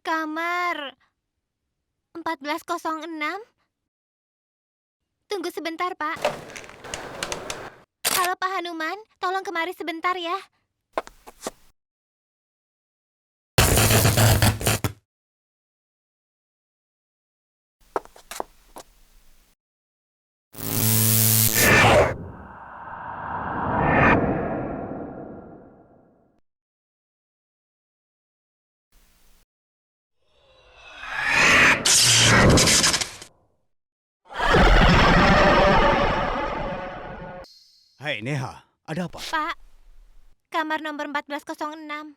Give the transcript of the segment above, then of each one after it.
Kamar 1406? Tunggu sebentar, Pak. Halo, Pak Hanuman. Tolong kemari sebentar ya. Hai Neha, ada apa? Pak, kamar nomor 1406.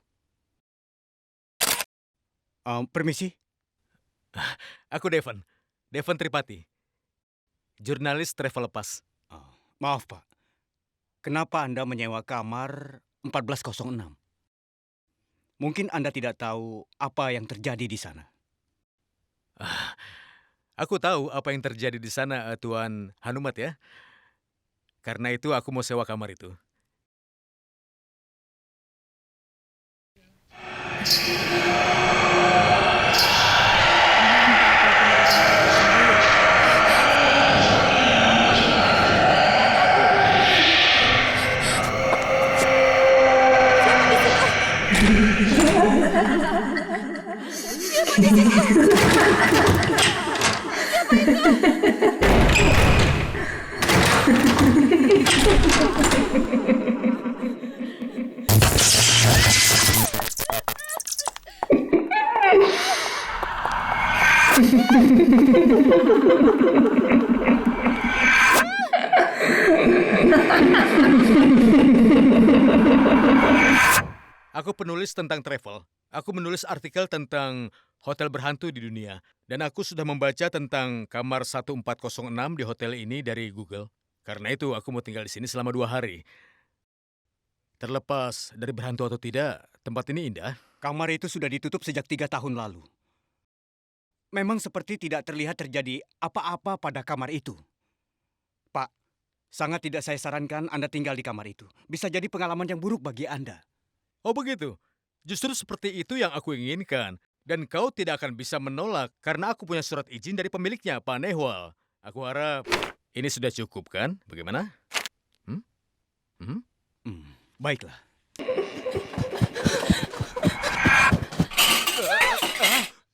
Permisi. Aku Devon Tripati, jurnalis travel lepas. Maaf Pak, kenapa Anda menyewa kamar 1406? Mungkin Anda tidak tahu apa yang terjadi di sana. Aku tahu apa yang terjadi di sana, Tuan Hanumat ya. Karena itu aku mau sewa kamar itu. Aku penulis tentang travel. Aku menulis artikel tentang hotel berhantu di dunia. Dan aku sudah membaca tentang kamar 1406 di hotel ini dari Google. Karena itu aku mau tinggal di sini selama 2 hari. Terlepas dari berhantu atau tidak, tempat ini indah. Kamar itu sudah ditutup sejak 3 tahun lalu. Memang seperti tidak terlihat terjadi apa-apa pada kamar itu. Pak, sangat tidak saya sarankan Anda tinggal di kamar itu. Bisa jadi pengalaman yang buruk bagi Anda. Oh begitu? Justru seperti itu yang aku inginkan. Dan kau tidak akan bisa menolak karena aku punya surat izin dari pemiliknya, Pak Nehwal. Aku harap ini sudah cukup kan? Bagaimana? Baiklah.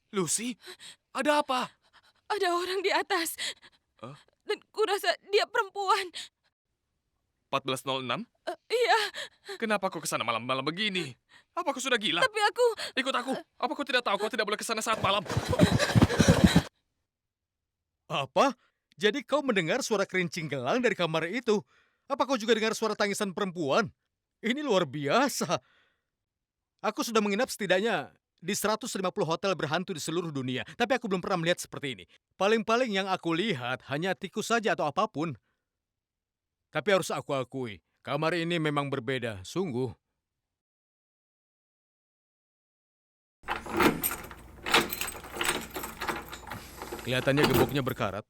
Lucy, ada apa? Ada orang di atas. Hah? Dan kurasa dia perempuan. 1406? Iya, Kenapa kau kesana malam-malam begini? Apa kau sudah gila? tapi aku... Ikut aku. Apa kau tidak tahu kau tidak boleh kesana saat malam? Apa? Jadi kau mendengar suara kerincing gelang dari kamar itu? Apa kau juga dengar suara tangisan perempuan? Ini luar biasa. Aku sudah menginap setidaknya di 150 hotel berhantu di seluruh dunia, tapi aku belum pernah melihat seperti ini. Paling-paling yang aku lihat hanya tikus saja atau apapun. Tapi harus aku akui, kamar ini memang berbeda, sungguh. Kelihatannya gemboknya berkarat.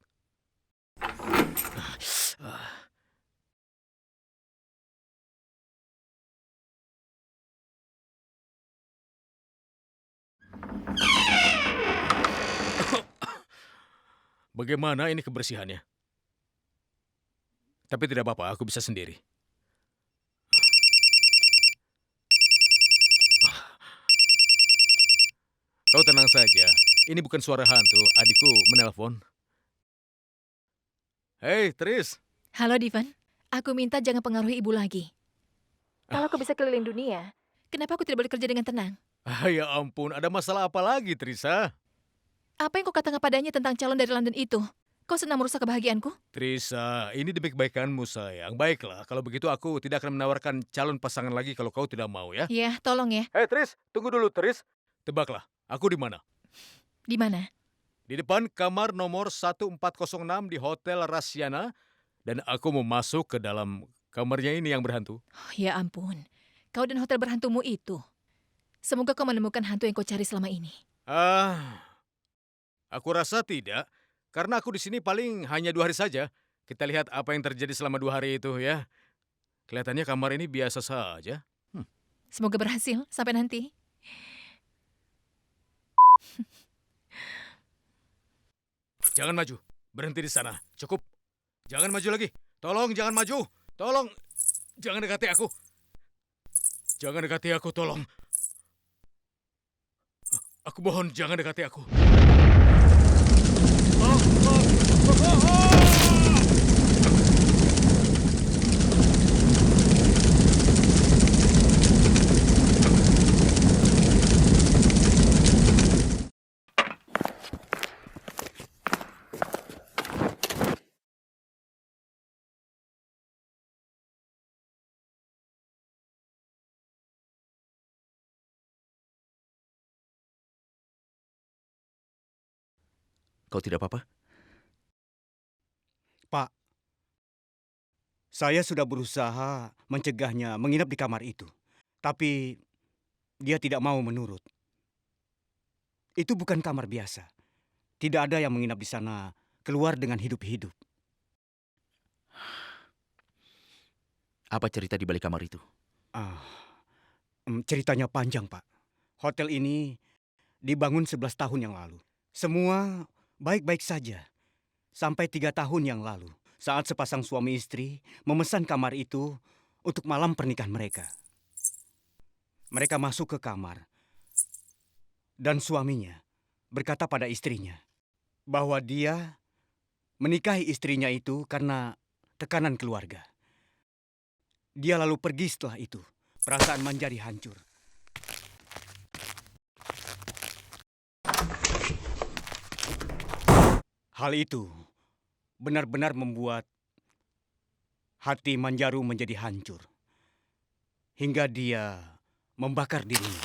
Bagaimana ini kebersihannya? Tapi tidak apa-apa, aku bisa sendiri. Kau tenang saja. Ini bukan suara hantu. Adikku menelpon. Hei, Tris. Halo, Divan. Aku minta jangan pengaruhi ibu lagi. Kalau aku bisa keliling dunia, kenapa aku tidak boleh kerja dengan tenang? Ya ampun, ada masalah apa lagi, Trisa? Apa yang kau katakan padanya tentang calon dari London itu? Kau senang merusak kebahagiaanku? Trisa, ini demi kebaikanmu, sayang. Baiklah, kalau begitu aku tidak akan menawarkan calon pasangan lagi kalau kau tidak mau, ya? Ya, tolong ya. Hei, Tris, tunggu dulu, Tris. Tebaklah, aku di mana? Di mana? Di depan kamar nomor 1406 di Hotel Rasiana, dan aku mau masuk ke dalam kamarnya ini yang berhantu. Oh, ya ampun. Kau dan hotel berhantumu itu. Semoga kau menemukan hantu yang kau cari selama ini. Aku rasa tidak, karena aku di sini paling hanya 2 hari saja. Kita lihat apa yang terjadi selama 2 hari itu, ya. Kelihatannya kamar ini biasa saja. Semoga berhasil. Sampai nanti. Jangan maju. Berhenti di sana. Cukup. Jangan maju lagi. Tolong jangan maju. Tolong. Jangan dekati aku. Jangan dekati aku, tolong. Aku mohon jangan dekati aku. Ah, ah, ah, ah, ah! Kau tidak apa-apa? Pak, saya sudah berusaha mencegahnya menginap di kamar itu. Tapi dia tidak mau menurut. Itu bukan kamar biasa. Tidak ada yang menginap di sana keluar dengan hidup-hidup. Apa cerita di balik kamar itu? Ah, ceritanya panjang, Pak. Hotel ini dibangun 11 tahun yang lalu. Semua baik-baik saja. Sampai 3 tahun yang lalu, saat sepasang suami istri memesan kamar itu untuk malam pernikahan mereka. Mereka masuk ke kamar, dan suaminya berkata pada istrinya bahwa dia menikahi istrinya itu karena tekanan keluarga. Dia lalu pergi setelah itu. Perasaan Manjari hancur. Hal itu benar-benar membuat hati Manjaru menjadi hancur. Hingga dia membakar dirinya.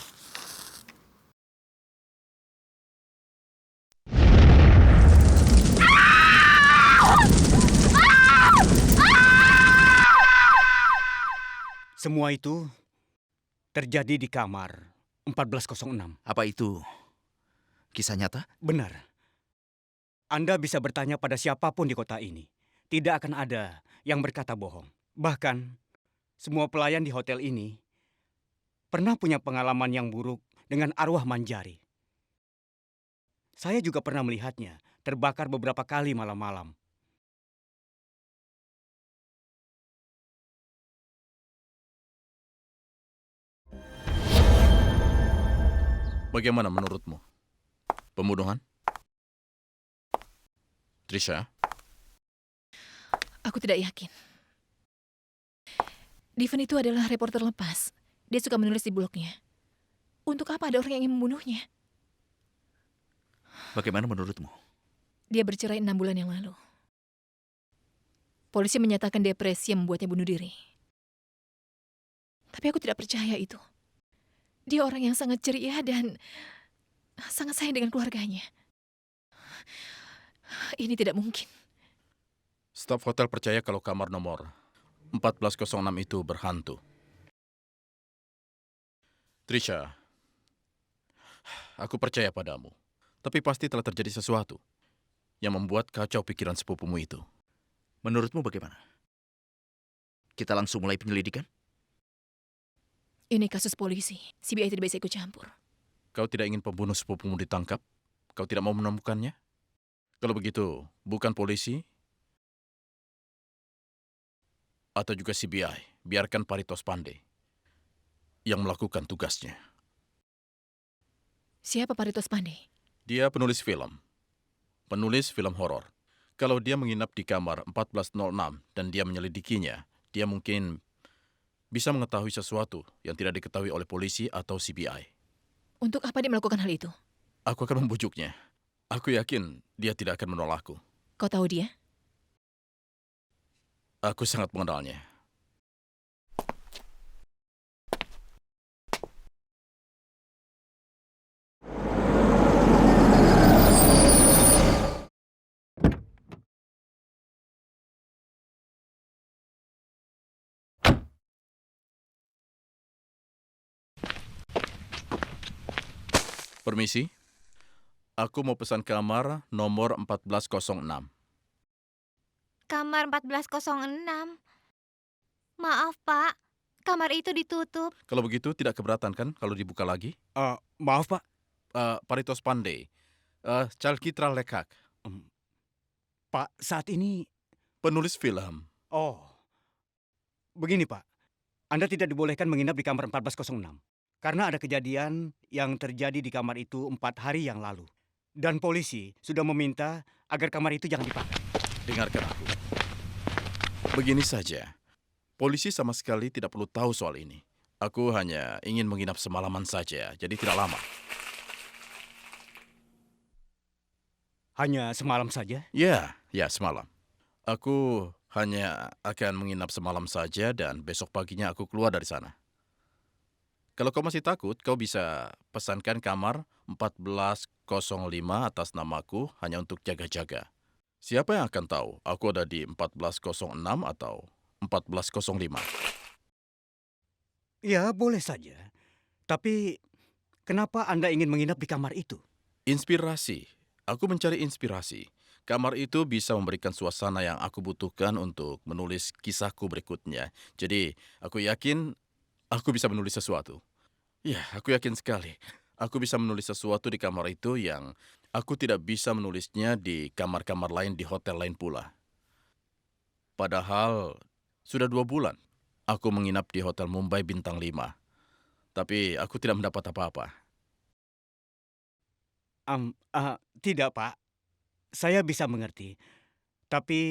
Semua itu terjadi di kamar 1406. Apa itu kisah nyata? Benar. Anda bisa bertanya pada siapapun di kota ini. Tidak akan ada yang berkata bohong. Bahkan, semua pelayan di hotel ini pernah punya pengalaman yang buruk dengan arwah Manjari. Saya juga pernah melihatnya terbakar beberapa kali malam-malam. Bagaimana menurutmu? Pembunuhan? Trisha? Aku tidak yakin. Diven itu adalah reporter lepas. Dia suka menulis di blognya. Untuk apa ada orang yang ingin membunuhnya? Bagaimana menurutmu? Dia bercerai 6 bulan yang lalu. Polisi menyatakan depresi yang membuatnya bunuh diri. Tapi aku tidak percaya itu. Dia orang yang sangat ceria dan sangat sayang dengan keluarganya. Ini tidak mungkin. Staf hotel percaya kalau kamar nomor 1406 itu berhantu. Trisha, aku percaya padamu. Tapi pasti telah terjadi sesuatu yang membuat kacau pikiran sepupumu itu. Menurutmu bagaimana? Kita langsung mulai penyelidikan? Ini kasus polisi. CBI tidak bisa ikut campur. Kau tidak ingin pembunuh sepupumu ditangkap? Kau tidak mau menemukannya? Kalau begitu, bukan polisi atau juga CBI, biarkan Paritos Pandey yang melakukan tugasnya. Siapa Paritos Pandey? Dia penulis film horor. Kalau dia menginap di kamar 1406 dan dia menyelidikinya, dia mungkin bisa mengetahui sesuatu yang tidak diketahui oleh polisi atau CBI. Untuk apa dia melakukan hal itu? Aku akan membujuknya. Aku yakin dia tidak akan menolakku. Kau tahu dia? Aku sangat mengenalnya. Permisi, aku mau pesan kamar nomor 1406. Kamar 1406. Maaf, Pak. Kamar itu ditutup. Kalau begitu tidak keberatan kan kalau dibuka lagi? Maaf, Pak. Paritos Pandey. Chalkitra Lekhak. Pak, saat ini... Penulis film. Oh, begini Pak. Anda tidak dibolehkan menginap di kamar 1406. Karena ada kejadian yang terjadi di kamar itu 4 hari yang lalu. Dan polisi sudah meminta agar kamar itu jangan dipakai. Dengarkan aku. Begini saja. Polisi sama sekali tidak perlu tahu soal ini. Aku hanya ingin menginap semalaman saja, jadi tidak lama. Hanya semalam saja? Ya, semalam. Aku hanya akan menginap semalam saja dan besok paginya aku keluar dari sana. Kalau kau masih takut, kau bisa pesankan kamar 1405 atas namaku hanya untuk jaga-jaga. Siapa yang akan tahu aku ada di 1406 atau 1405? Ya, boleh saja. Tapi kenapa Anda ingin menginap di kamar itu? Inspirasi. Aku mencari inspirasi. Kamar itu bisa memberikan suasana yang aku butuhkan untuk menulis kisahku berikutnya. Jadi, aku yakin aku bisa menulis sesuatu. Ya, aku yakin sekali. Aku bisa menulis sesuatu di kamar itu yang aku tidak bisa menulisnya di kamar-kamar lain di hotel lain pula. Padahal, sudah 2 bulan aku menginap di Hotel Mumbai Bintang 5. Tapi aku tidak mendapat apa-apa. Tidak, Pak. Saya bisa mengerti. Tapi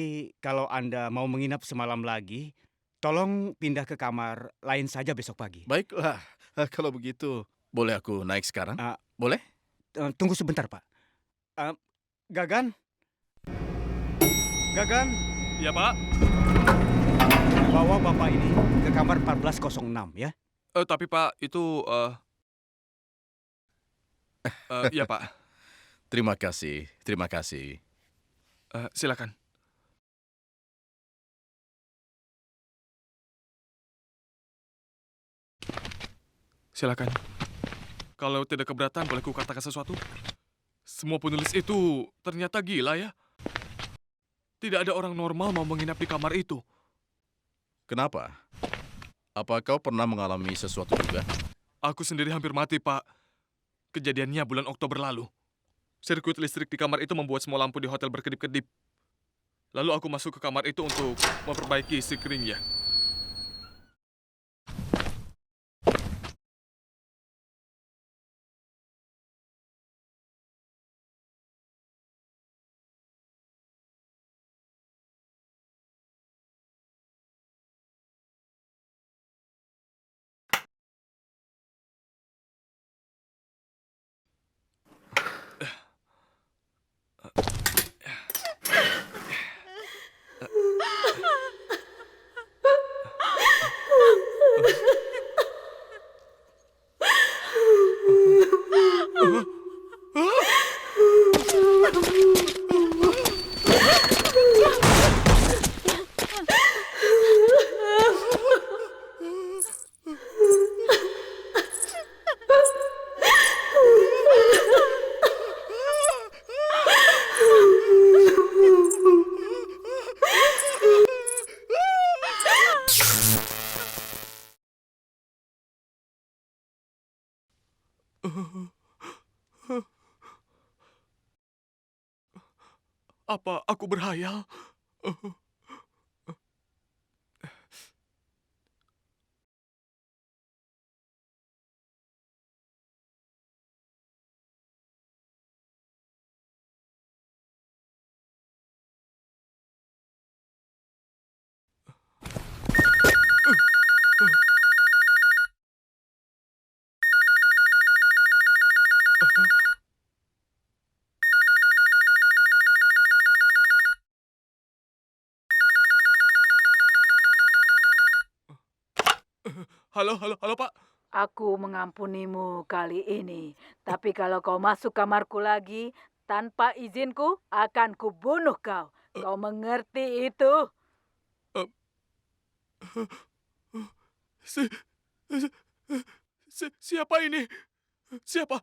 kalau Anda mau menginap semalam lagi, tolong pindah ke kamar lain saja besok pagi. Baiklah, kalau begitu, boleh aku naik sekarang? Ah. Boleh? Tunggu sebentar, Pak. Gagan? Gagan, Ya, Pak. bawa Bapak ini ke kamar 1406 ya. Tapi Pak, itu... ya, Pak. Terima kasih, terima kasih. Silakan. Silakan. Kalau tidak keberatan, boleh ku katakan sesuatu? Semua penulis itu ternyata gila ya. Tidak ada orang normal mau menginap di kamar itu. Kenapa? Apa kau pernah mengalami sesuatu juga? Aku sendiri hampir mati, Pak. Kejadiannya bulan Oktober lalu. Sirkuit listrik di kamar itu membuat semua lampu di hotel berkedip-kedip. Lalu aku masuk ke kamar itu untuk memperbaiki screennya. Apa aku berhayal? Halo, Pak. Aku mengampunimu kali ini, tapi kalau kau masuk kamarku lagi tanpa izinku, akan kubunuh kau. Kau mengerti itu? Si, siapa ini? Siapa?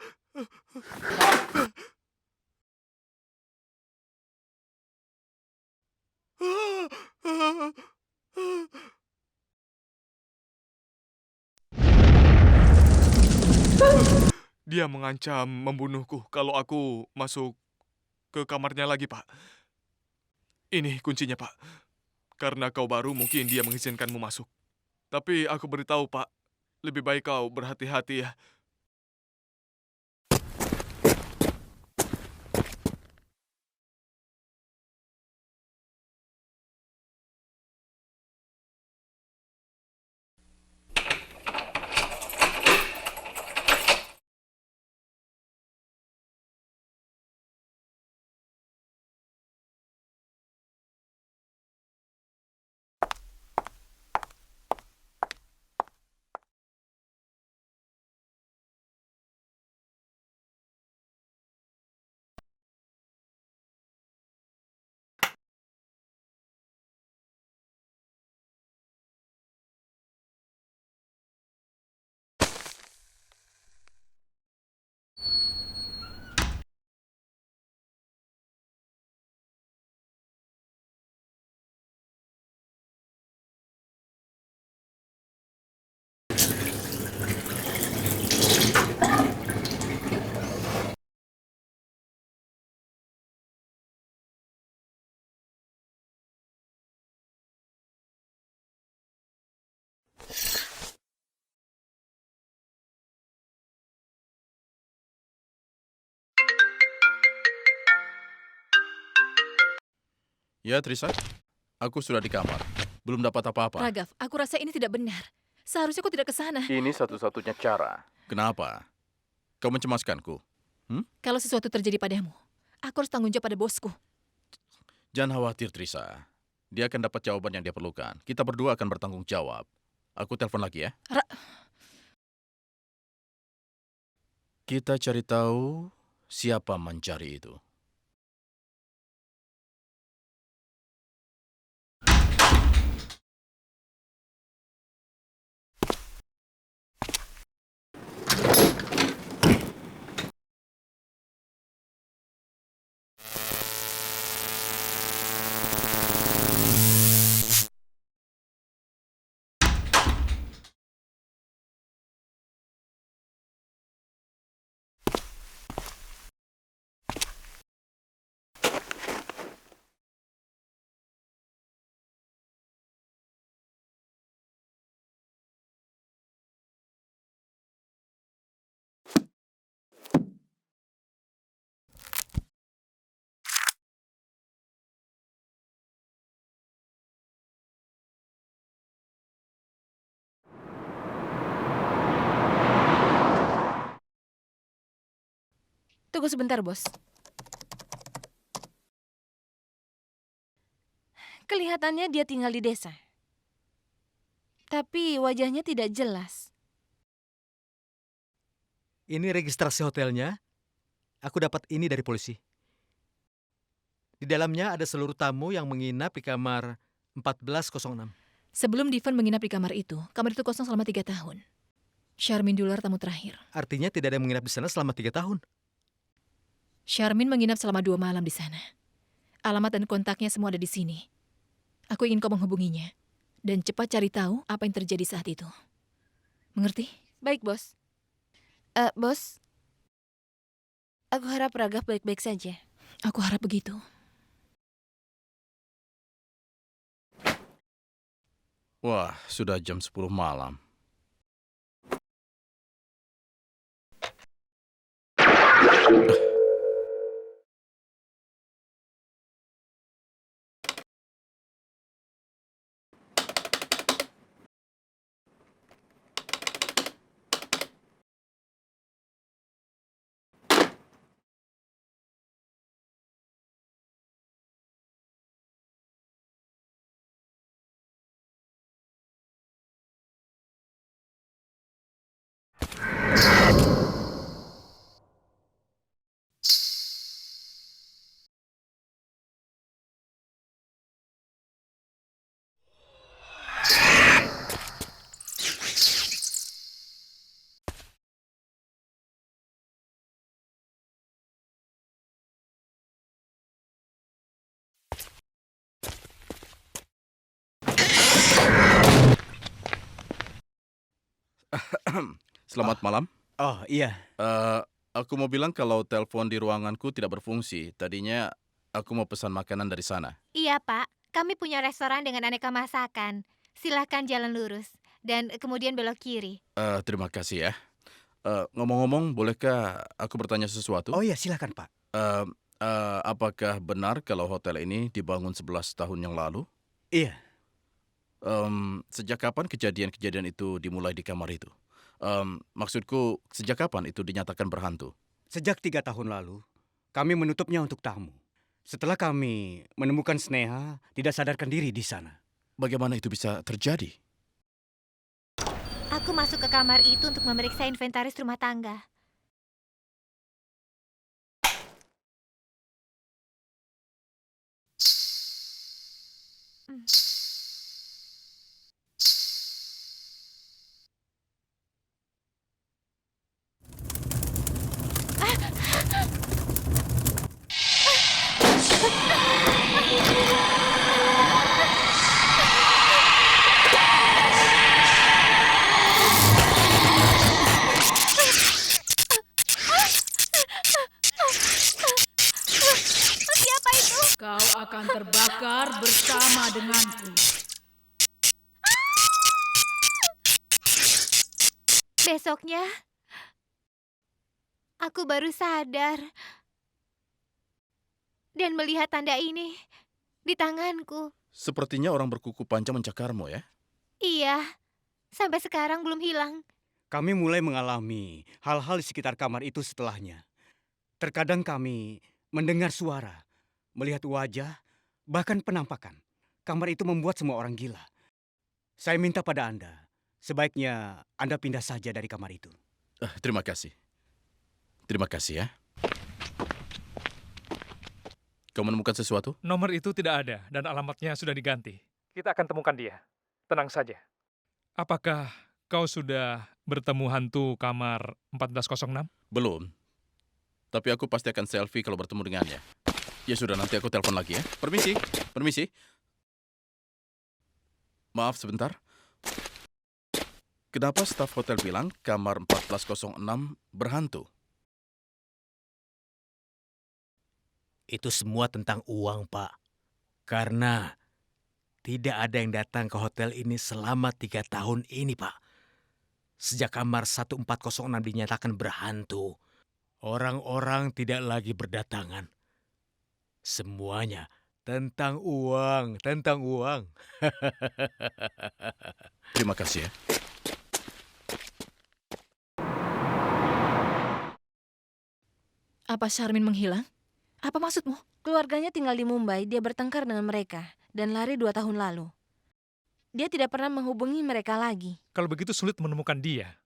Dia mengancam membunuhku kalau aku masuk ke kamarnya lagi, Pak. Ini kuncinya, Pak. Karena kau baru, mungkin dia mengizinkanmu masuk. Tapi aku beritahu, Pak, lebih baik kau berhati-hati ya. Ya, Trisa. Aku sudah di kamar. Belum dapat apa-apa. Raghav, aku rasa ini tidak benar. Seharusnya kau tidak ke sana. Ini satu-satunya cara. Kenapa? Kau mencemaskanku. Kalau sesuatu terjadi padamu, aku harus tanggung jawab pada bosku. Jangan khawatir, Trisa. Dia akan dapat jawaban yang dia perlukan. Kita berdua akan bertanggung jawab. Aku telepon lagi ya. Kita cari tahu siapa mencari itu. Tunggu sebentar, bos. Kelihatannya dia tinggal di desa. Tapi wajahnya tidak jelas. Ini registrasi hotelnya. Aku dapat ini dari polisi. Di dalamnya ada seluruh tamu yang menginap di kamar 1406. Sebelum Divan menginap di kamar itu kosong selama 3 tahun. Charmin Dular tamu terakhir. Artinya tidak ada yang menginap di sana selama 3 tahun. Charmin menginap selama 2 malam di sana. Alamat dan kontaknya semua ada di sini. Aku ingin kau menghubunginya. Dan cepat cari tahu apa yang terjadi saat itu. Mengerti? Baik, bos. Bos. Aku harap Raghav baik-baik saja. Aku harap begitu. Wah, sudah jam 10 malam. Selamat malam. Oh, iya. Aku mau bilang kalau telepon di ruanganku tidak berfungsi. Tadinya aku mau pesan makanan dari sana. Iya, Pak. Kami punya restoran dengan aneka masakan. Silahkan jalan lurus. Dan kemudian belok kiri. Terima kasih ya. Ngomong-ngomong, bolehkah aku bertanya sesuatu? Oh iya, silakan, Pak. Apakah benar kalau hotel ini dibangun 11 tahun yang lalu? Iya. Sejak kapan kejadian-kejadian itu dimulai di kamar itu? Maksudku, sejak kapan itu dinyatakan berhantu? Sejak 3 tahun lalu, kami menutupnya untuk tamu. Setelah kami menemukan Sneha tidak sadarkan diri di sana. Bagaimana itu bisa terjadi? Aku masuk ke kamar itu untuk memeriksa inventaris rumah tangga. Siapa itu? Kau akan terbakar bersama denganku. Besoknya, aku baru sadar dan melihat tanda ini di tanganku. Sepertinya orang berkuku panjang mencakarmu ya? Iya, sampai sekarang belum hilang. Kami mulai mengalami hal-hal di sekitar kamar itu setelahnya. Terkadang kami mendengar suara, melihat wajah, bahkan penampakan. Kamar itu membuat semua orang gila. Saya minta pada Anda, sebaiknya Anda pindah saja dari kamar itu. Terima kasih. Terima kasih ya. Kau menemukan sesuatu? Nomor itu tidak ada dan alamatnya sudah diganti. Kita akan temukan dia. Tenang saja. Apakah kau sudah bertemu hantu kamar 1406? Belum. Tapi aku pasti akan selfie kalau bertemu dengannya. Ya sudah, nanti aku telepon lagi ya. Permisi, permisi. Maaf sebentar. Kenapa staf hotel bilang kamar 1406 berhantu? Itu semua tentang uang, Pak. Karena tidak ada yang datang ke hotel ini selama 3 tahun ini, Pak. Sejak kamar 1406 dinyatakan berhantu, orang-orang tidak lagi berdatangan. Semuanya tentang uang, tentang uang. Terima kasih ya. Apa Charmin menghilang? Apa maksudmu? Keluarganya tinggal di Mumbai, dia bertengkar dengan mereka dan lari 2 tahun lalu. Dia tidak pernah menghubungi mereka lagi. Kalau begitu sulit menemukan dia.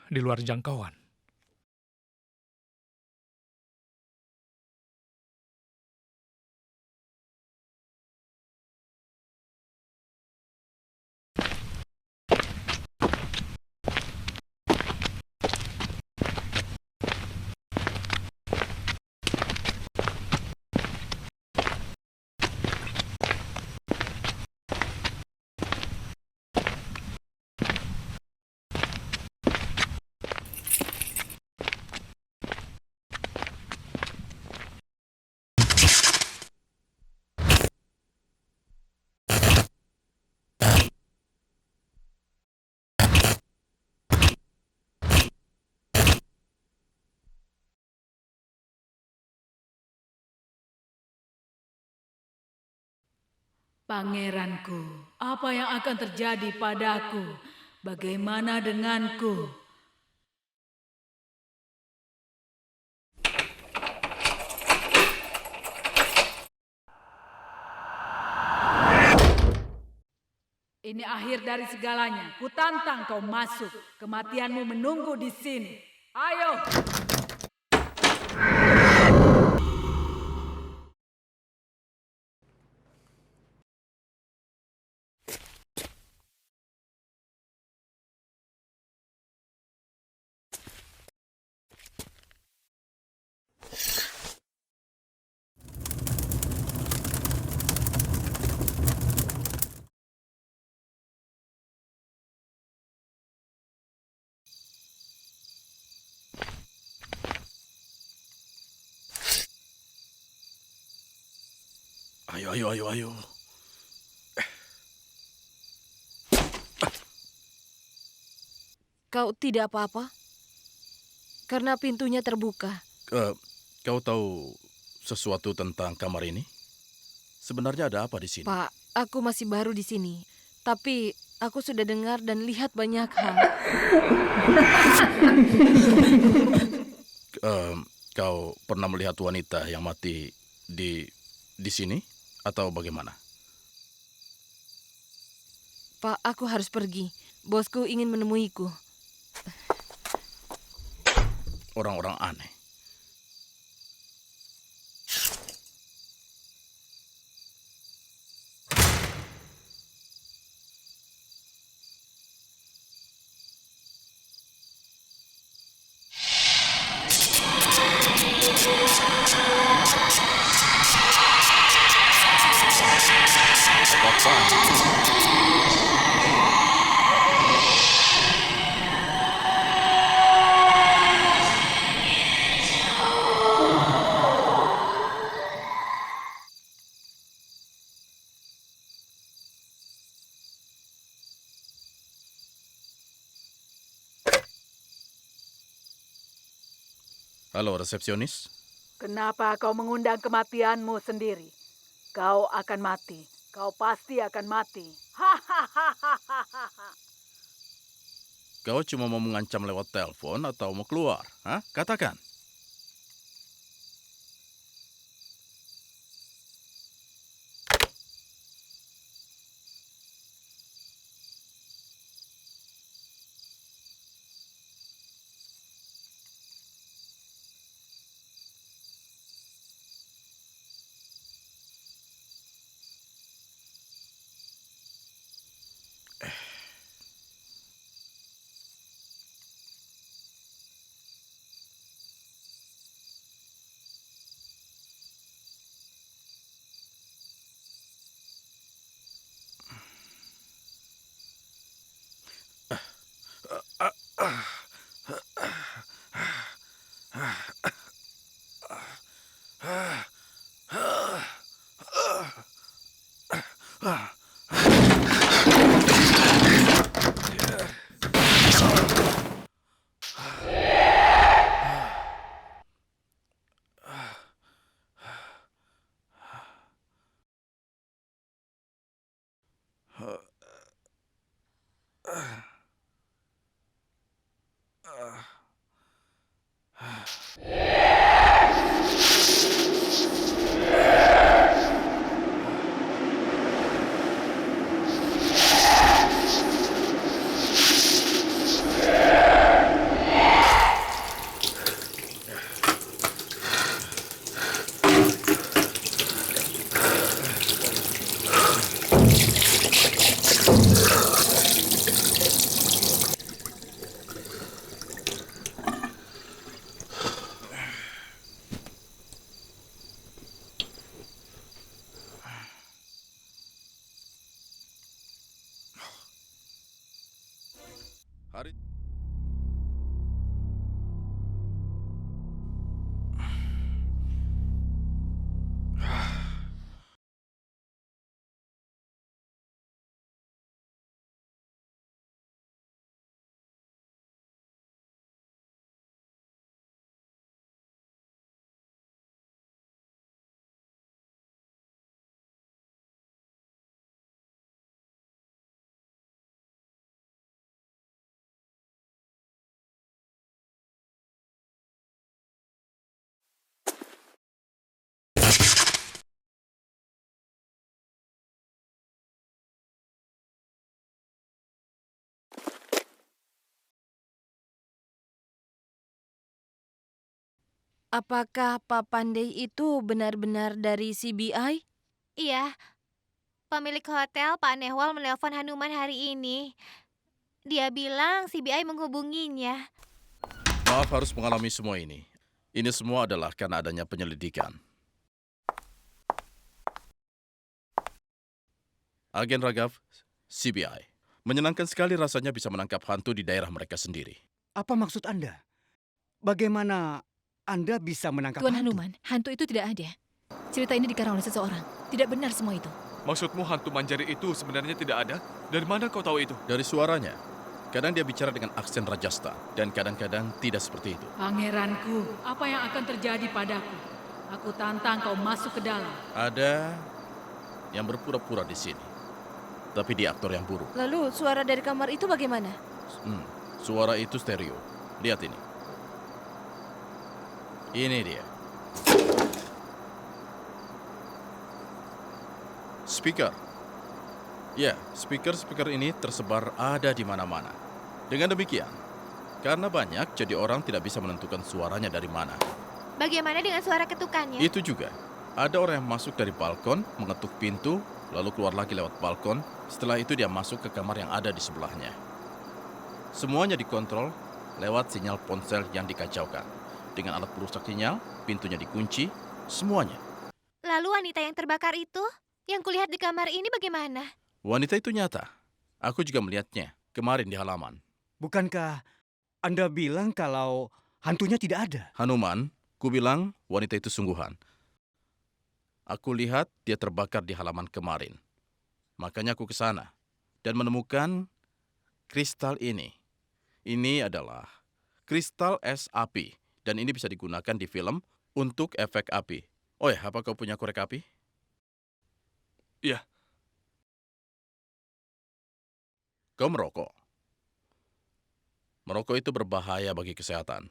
Di luar jangkauan. Pangeranku, apa yang akan terjadi padaku? Bagaimana denganku? Ini akhir dari segalanya. Kutantang kau masuk. Kematianmu menunggu di sini. Ayo! Ayo, ayo, ayo, ayo. Kau tidak apa-apa? Karena pintunya terbuka. Kau tahu sesuatu tentang kamar ini? Sebenarnya ada apa di sini? Pak, aku masih baru di sini. Tapi aku sudah dengar dan lihat banyak hal. Kau pernah melihat wanita yang mati di sini? Atau bagaimana? Pak, aku harus pergi. Bosku ingin menemuiku. Orang-orang aneh. Halo, resepsionis. Kenapa kau mengundang kematianmu sendiri? Kau akan mati. Kau pasti akan mati. Hahaha. Kau cuma mau mengancam lewat telepon atau mau keluar? Hah? Katakan. Hari Apakah Pak Pandey itu benar-benar dari CBI? Iya, pemilik hotel Pak Nehwal menelpon Hanuman hari ini. Dia bilang CBI menghubunginya. maaf harus mengalami semua ini. Ini semua adalah karena adanya penyelidikan. Agen Ragav, CBI. Menyenangkan sekali rasanya bisa menangkap hantu di daerah mereka sendiri. Apa maksud Anda? Bagaimana Anda bisa menangkap Tuan hantu? Hanuman, hantu itu tidak ada. Cerita ini dikarang oleh seseorang. Tidak benar semua itu. Maksudmu hantu Manjari itu sebenarnya tidak ada? Dari mana kau tahu itu? Dari suaranya, kadang dia bicara dengan aksen Rajasthan dan kadang-kadang tidak seperti itu. Pangeranku, apa yang akan terjadi padaku? Aku tantang kau masuk ke dalam. Ada yang berpura-pura di sini, tapi dia aktor yang buruk. Lalu suara dari kamar itu bagaimana? Suara itu stereo. Lihat ini. Ini dia. Speaker. Ya, speaker-speaker ini tersebar ada di mana-mana. Dengan demikian, karena banyak, jadi orang tidak bisa menentukan suaranya dari mana. Bagaimana dengan suara ketukannya? Itu juga. Ada orang yang masuk dari balkon, mengetuk pintu, lalu keluar lagi lewat balkon. Setelah itu dia masuk ke kamar yang ada di sebelahnya. Semuanya dikontrol lewat sinyal ponsel yang dikacaukan. Dengan alat perusak sinyal, pintunya dikunci, semuanya. Lalu wanita yang terbakar itu, yang kulihat di kamar ini bagaimana? Wanita itu nyata. Aku juga melihatnya kemarin di halaman. Bukankah Anda bilang kalau hantunya tidak ada? Hanuman, ku bilang wanita itu sungguhan. Aku lihat dia terbakar di halaman kemarin. Makanya aku ke sana dan menemukan kristal ini. Ini adalah kristal es api dan ini bisa digunakan di film untuk efek api. Oh ya, apa kau punya korek api? Iya. Kau merokok. Merokok itu berbahaya bagi kesehatan.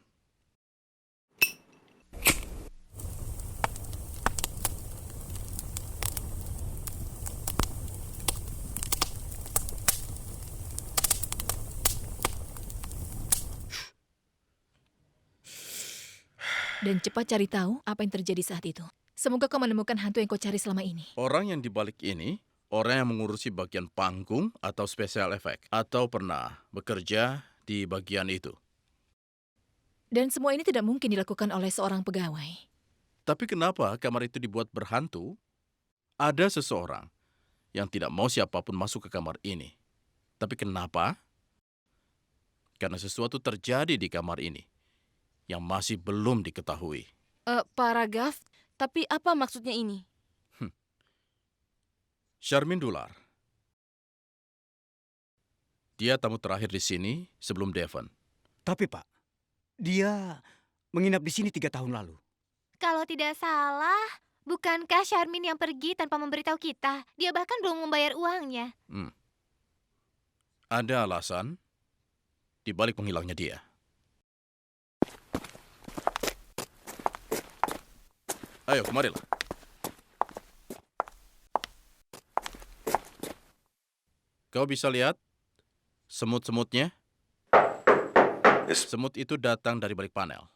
Dan cepat cari tahu apa yang terjadi saat itu. Semoga kau menemukan hantu yang kau cari selama ini. Orang yang dibalik ini, orang yang mengurusi bagian panggung atau special effect, atau pernah bekerja di bagian itu. Dan semua ini tidak mungkin dilakukan oleh seorang pegawai. Tapi kenapa kamar itu dibuat berhantu? Ada seseorang yang tidak mau siapapun masuk ke kamar ini. Tapi kenapa? Karena sesuatu terjadi di kamar ini yang masih belum diketahui. Pak Raghav, tapi apa maksudnya ini? Sharmin Dular. Dia tamu terakhir di sini sebelum Devon. Tapi Pak, dia menginap di sini 3 tahun lalu. Kalau tidak salah, bukankah Charmin yang pergi tanpa memberitahu kita? Dia bahkan belum membayar uangnya. Ada alasan di balik menghilangnya dia. Ayo, kemarilah. Kau bisa lihat semut-semutnya? Semut itu datang dari balik panel.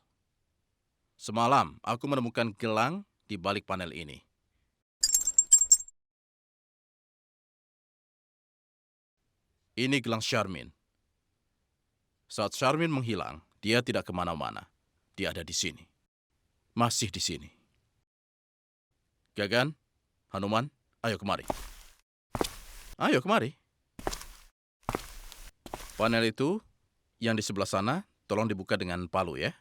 Semalam, aku menemukan gelang di balik panel ini. Ini gelang Charmin. Saat Charmin menghilang, dia tidak kemana-mana. Dia ada di sini. Masih di sini. Gagan, Hanuman, ayo kemari. Ayo kemari. Panel itu yang di sebelah sana, tolong dibuka dengan palu ya.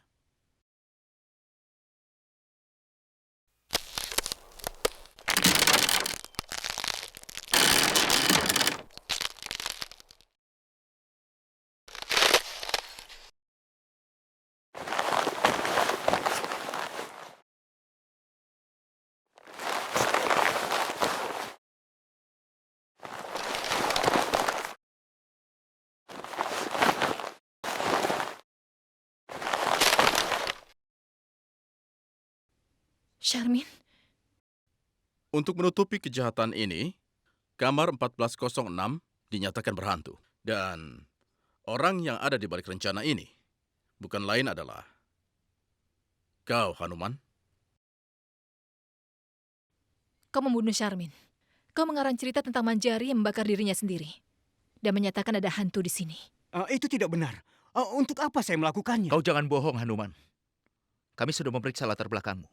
Charmin? Untuk menutupi kejahatan ini, kamar 1406 dinyatakan berhantu. Dan orang yang ada di balik rencana ini bukan lain adalah kau, Hanuman. Kau membunuh Charmin. Kau mengarang cerita tentang Manjari yang membakar dirinya sendiri. Dan menyatakan ada hantu di sini. Itu tidak benar. Untuk apa saya melakukannya? Kau jangan bohong, Hanuman. Kami sudah memeriksa latar belakangmu.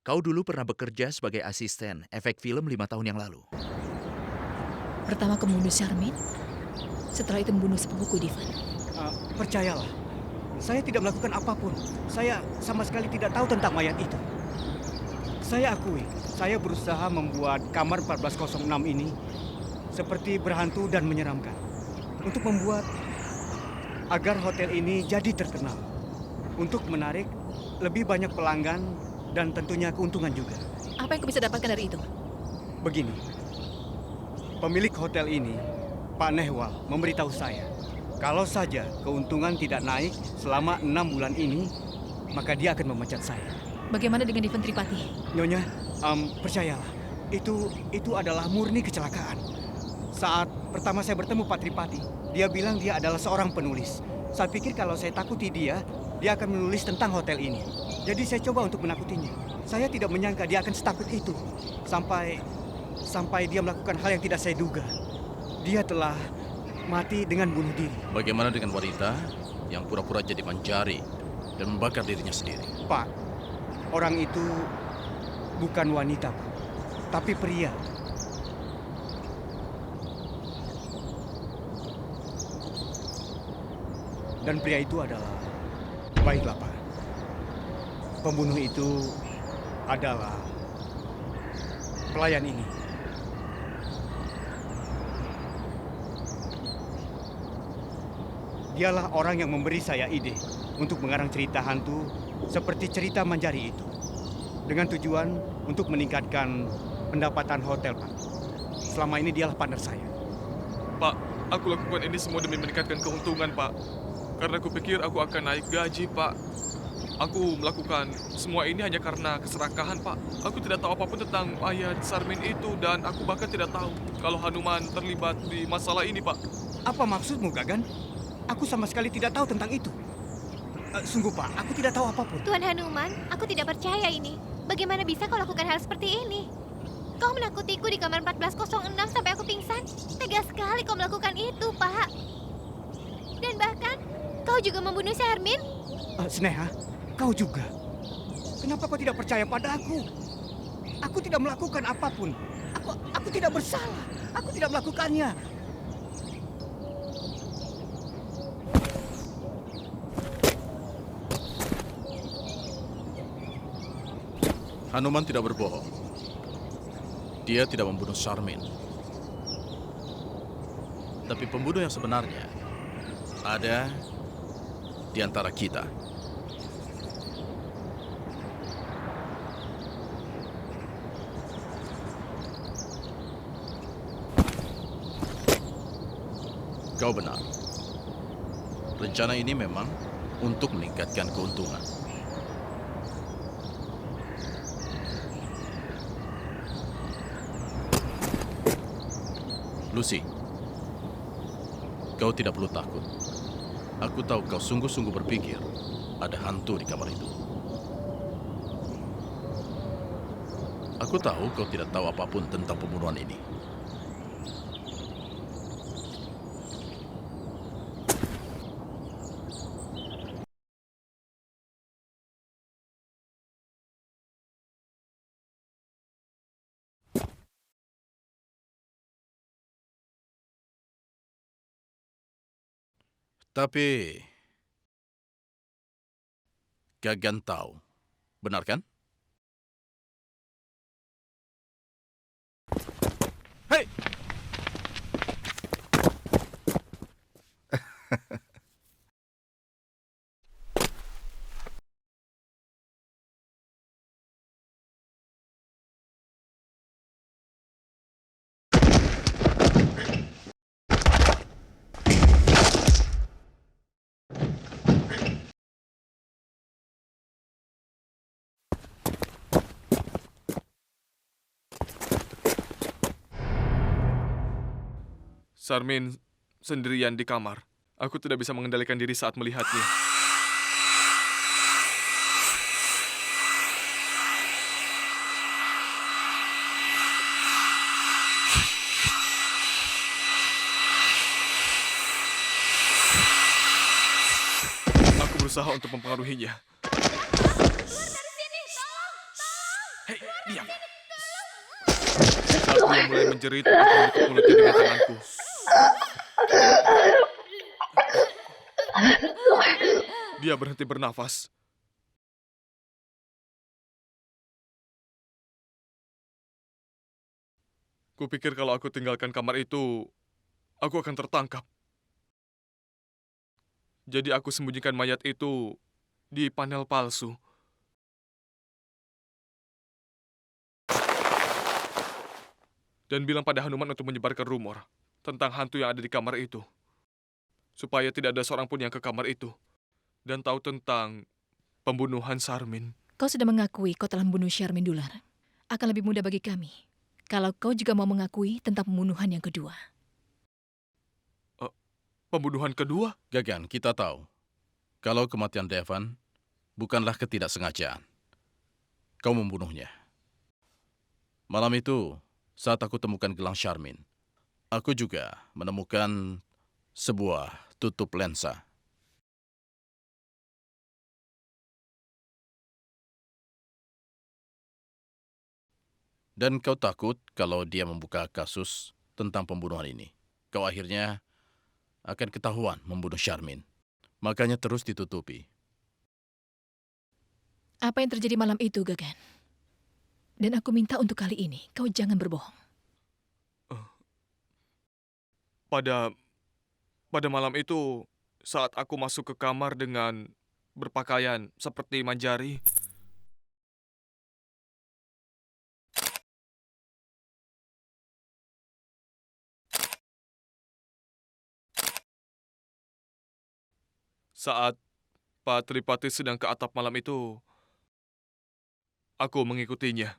Kau dulu pernah bekerja sebagai asisten efek film 5 tahun yang lalu. Pertama kau membunuh Charmin, setelah itu membunuh sepupuku, Divan. Percayalah, saya tidak melakukan apapun. Saya sama sekali tidak tahu tentang mayat itu. Saya akui, saya berusaha membuat kamar 1406 ini seperti berhantu dan menyeramkan. Untuk membuat agar hotel ini jadi terkenal. Untuk menarik lebih banyak pelanggan dan tentunya keuntungan juga. Apa yang aku bisa dapatkan dari itu? Begini, pemilik hotel ini, Pak Nehwal, memberitahu saya, kalau saja keuntungan tidak naik selama 6 bulan ini, maka dia akan memecat saya. Bagaimana dengan Diven Tripati? Nyonya, percayalah, itu adalah murni kecelakaan. Saat pertama saya bertemu Pak Tripati, dia bilang dia adalah seorang penulis. Saya pikir kalau saya takuti dia akan menulis tentang hotel ini. Jadi saya coba untuk menakutinya. Saya tidak menyangka dia akan setakut itu. Sampai dia melakukan hal yang tidak saya duga. Dia telah mati dengan bunuh diri. Bagaimana dengan wanita yang pura-pura jadi pencari dan membakar dirinya sendiri? Pak, orang itu bukan wanita, Pak, tapi pria. Dan pria itu adalah... Baiklah, Pak. Pembunuh itu adalah pelayan ini. Dialah orang yang memberi saya ide untuk mengarang cerita hantu seperti cerita Manjari itu. Dengan tujuan untuk meningkatkan pendapatan hotel, Pak. Selama ini dialah partner saya. Pak, aku lakukan ini semua demi meningkatkan keuntungan, Pak. Karena aku pikir aku akan naik gaji, Pak. Aku melakukan semua ini hanya karena keserakahan, Pak. Aku tidak tahu apapun tentang ayat Sarmin itu dan aku bahkan tidak tahu kalau Hanuman terlibat di masalah ini, Pak. Apa maksudmu, Gagan? Aku sama sekali tidak tahu tentang itu. Sungguh, Pak, aku tidak tahu apapun. Tuan Hanuman, aku tidak percaya ini. Bagaimana bisa kau lakukan hal seperti ini? Kau menakutiku di kamar 1406 sampai aku pingsan. Tegas sekali kau melakukan itu, Pak. Dan bahkan, kau juga membunuh Sarmin? Sneha, kau juga. Kenapa kau tidak percaya pada aku? Aku tidak melakukan apapun. Aku tidak bersalah. Aku tidak melakukannya. Hanuman tidak berbohong. Dia tidak membunuh Sarmin. Tapi pembunuh yang sebenarnya ada di antara kita. Kau benar. Rencana ini memang untuk meningkatkan keuntungan. Lucy, kau tidak perlu takut. Aku tahu kau sungguh-sungguh berpikir ada hantu di kamar itu. Aku tahu kau tidak tahu apapun tentang pembunuhan ini. Tapi Gagan tahu, benar kan? Hei! Sarmin sendirian di kamar. Aku tidak bisa mengendalikan diri saat melihatnya. Aku berusaha untuk mempengaruhinya. Hei, diam. Saat dia mulai menjerit, aku menutup mulutnya dengan tanganku. Dia berhenti bernafas. Kupikir kalau aku tinggalkan kamar itu, aku akan tertangkap. Jadi aku sembunyikan mayat itu di panel palsu. Dan bilang pada Hanuman untuk menyebarkan rumor tentang hantu yang ada di kamar itu. Supaya tidak ada seorang pun yang ke kamar itu dan tahu tentang pembunuhan Charmin. Kau sudah mengakui kau telah membunuh Charmin Dular. Akan lebih mudah bagi kami kalau kau juga mau mengakui tentang pembunuhan yang kedua. Pembunuhan kedua? Gagan, kita tahu kalau kematian Devan bukanlah ketidaksengajaan. Kau membunuhnya. Malam itu, saat aku temukan gelang Charmin, aku juga menemukan sebuah tutup lensa. Dan kau takut kalau dia membuka kasus tentang pembunuhan ini. Kau akhirnya akan ketahuan membunuh Charmin. Makanya terus ditutupi. Apa yang terjadi malam itu, Gagan? Dan aku minta untuk kali ini, kau jangan berbohong. Pada malam itu, saat aku masuk ke kamar dengan berpakaian seperti Manjari, saat Pak Tripati sedang ke atap malam itu, aku mengikutinya.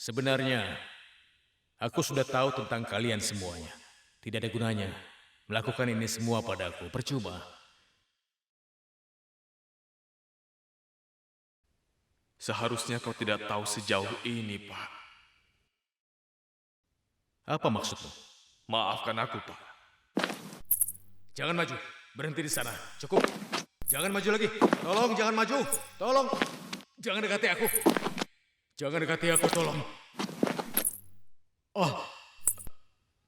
Sebenarnya, aku sudah tahu tentang kalian semuanya. Tidak ada gunanya melakukan ini semua padaku. Percuma. Seharusnya kau tidak tahu sejauh ini, Pak. Apa maksudmu? Maafkan aku, Pak. Jangan maju. Berhenti di sana. Cukup. Jangan maju lagi. Tolong, jangan maju. Tolong. Jangan dekati aku. Jangan dekati aku, tolong. Oh.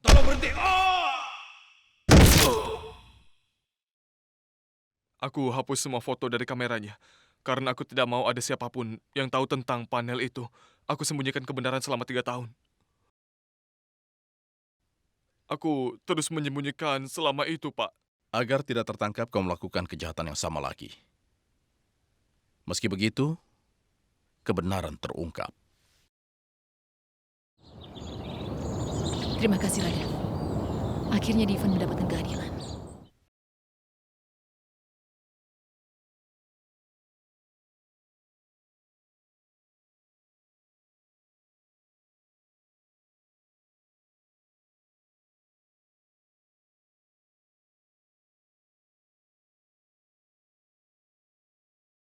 Tolong berhenti. Oh. Aku hapus semua foto dari kameranya. Karena aku tidak mau ada siapapun yang tahu tentang panel itu. Aku sembunyikan kebenaran selama 3 tahun. Aku terus menyembunyikan selama itu, Pak. Agar tidak tertangkap kau melakukan kejahatan yang sama lagi. Meski begitu, kebenaran terungkap. Terima kasih, Raden. Akhirnya Divan mendapatkan keadilan.